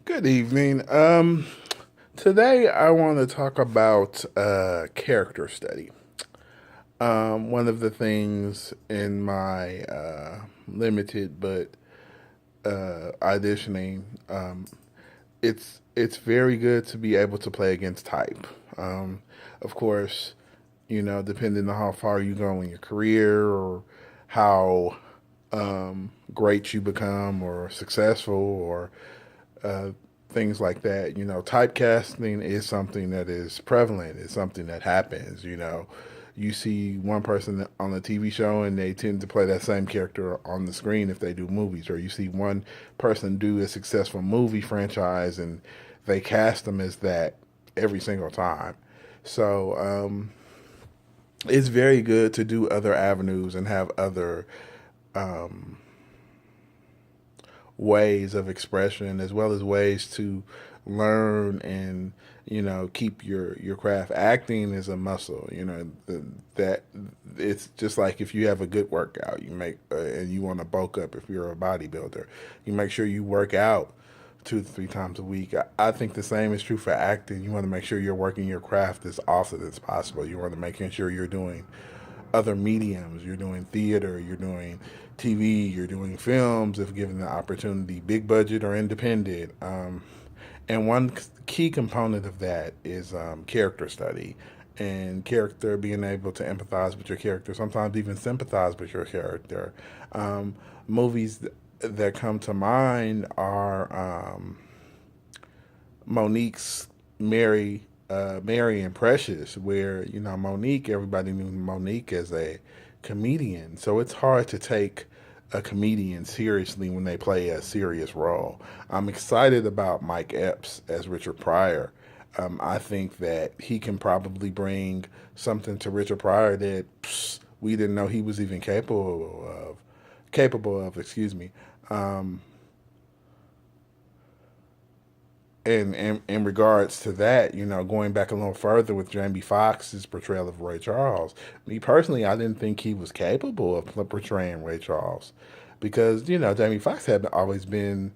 Good evening. Today I want to talk about character study. One of the things in my limited but auditioning, it's very good to be able to play against type. Of course, depending on how far you go in your career or how great you become or successful or uh, things like that. Typecasting is something that is prevalent. It's something that happens. You see one person on a TV show and they tend to play that same character on the screen if they do movies, or you see one person do a successful movie franchise and they cast them as that every single time. So it's very good to do other avenues and have other um, ways of expression as well as ways to learn and keep your craft. Acting is a muscle. That it's just like if you have a good workout you make and you want to bulk up. If you're a bodybuilder, you make sure you work out 2 to 3 times a week. I think the same is true for acting. You want to make sure you're working your craft as often as possible. You want to make sure you're doing other mediums. You're doing theater, you're doing TV, you're doing films if given the opportunity, big budget or independent. And one key component of that is character study and character, being able to empathize with your character, sometimes even sympathize with your character. Movies that come to mind are Monique's Mary and Precious, where Monique, everybody knew Monique as a comedian, so it's hard to take a comedian seriously when they play a serious role. I'm excited about Mike Epps as Richard Pryor. I think that he can probably bring something to Richard Pryor that we didn't know he was even capable of. Capable of, excuse me. Um, and in regards to that, going back a little further with Jamie Foxx's portrayal of Ray Charles, me personally, I didn't think he was capable of portraying Ray Charles because, Jamie Foxx had always been,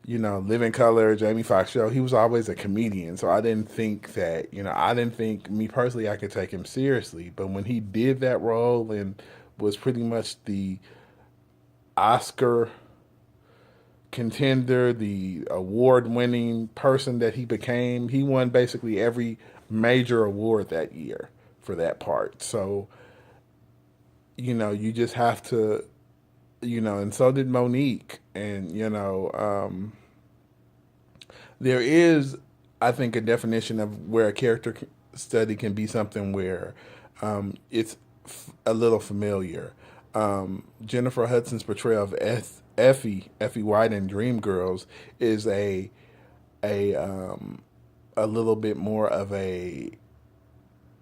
Living Color, Jamie Foxx show. He was always a comedian. So I didn't think that, I didn't think, me personally, I could take him seriously. But when he did that role and was pretty much the Oscar contender, the award winning person that he became. He won basically every major award that year for that part. So, you just have to, and so did Monique. And, there is, I think, a definition of where a character study can be something where it's a little familiar. Jennifer Hudson's portrayal of Effie White in Dreamgirls is a a little bit more of a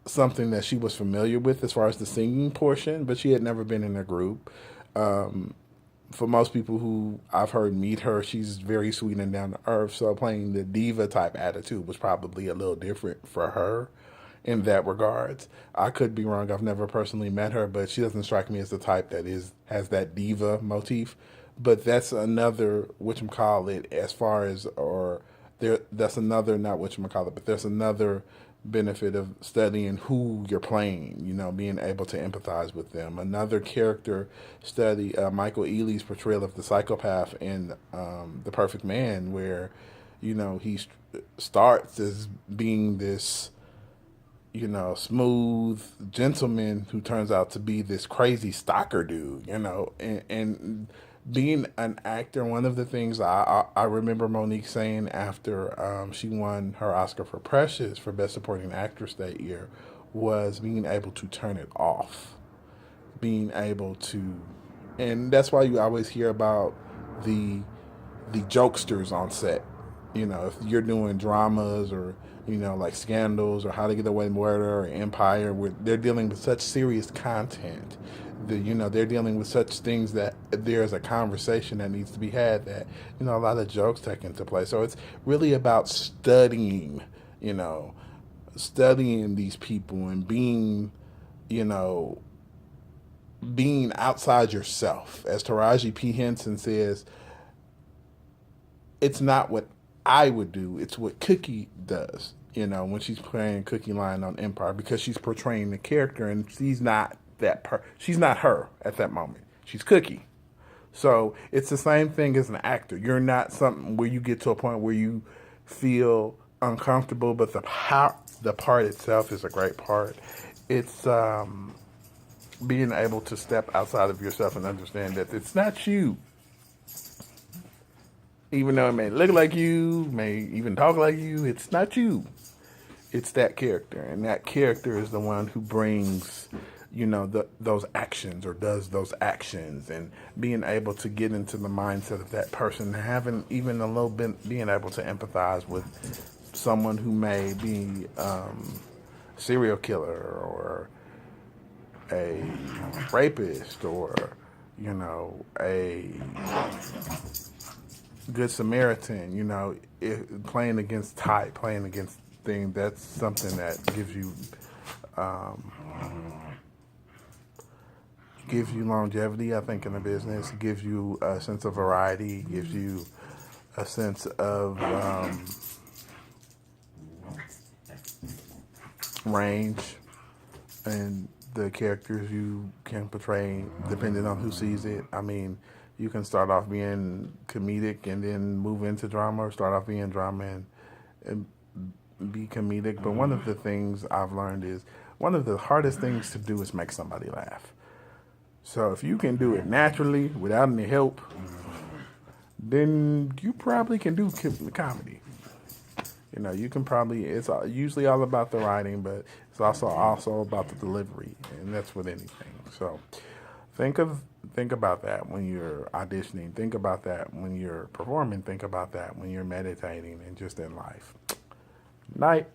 something that she was familiar with as far as the singing portion, but she had never been in a group. Um, for most people who I've heard meet her, she's very sweet and down to earth. So playing the diva type attitude was probably a little different for her in that regards. I could be wrong. I've never personally met her, but she doesn't strike me as the type that is has that diva motif. But that's another whatchamacallit as far as or there that's another not whatchamacallit, but there's another benefit of studying who you're playing, being able to empathize with them. Another character study, Michael Ealy's portrayal of the psychopath in The Perfect Man, where, he starts as being this, smooth gentleman who turns out to be this crazy stalker dude, and being an actor, one of the things I remember Monique saying after she won her Oscar for Precious for Best Supporting Actress that year was being able to turn it off, being able to, and that's why you always hear about the the jokesters on set. If you're doing dramas or like Scandals or How to Get Away with Murder or Empire, where they're dealing with such serious content, they're dealing with such things that there's a conversation that needs to be had that a lot of jokes take into play. So it's really about you know, studying these people and you know, being outside yourself. As Taraji P. Henson says, it's not what I would do. It's what Cookie does, when she's playing Cookie Line on Empire, because she's portraying the character, and she's not she's not her at that moment. She's Cookie. So it's the same thing as an actor. You're not something where you get to a point where you feel uncomfortable, but the part itself is a great part. It's being able to step outside of yourself and understand that it's not you. Even though it may look like you, may even talk like you, it's not you. It's that character, and that character is the one who brings, those actions, or does those actions, and being able to get into the mindset of that person, having even a little bit, being able to empathize with someone who may be serial killer, or a rapist, or a good Samaritan. Playing against type, playing against things. That's something that um, gives you longevity, I think, in the business. Gives you a sense of variety. Gives you a sense of range, and the characters you can portray, depending on who sees it. I mean, you can start off being comedic and then move into drama, or start off being drama and be comedic. But one of the things I've learned is one of the hardest things to do is make somebody laugh. So if you can do it naturally without any help, then you probably can do comedy. You can probably, it's usually all about the writing, but it's also about the delivery, and that's with anything. So think about that when you're auditioning. Think about that when you're performing. Think about that when you're meditating, and just in life. Night.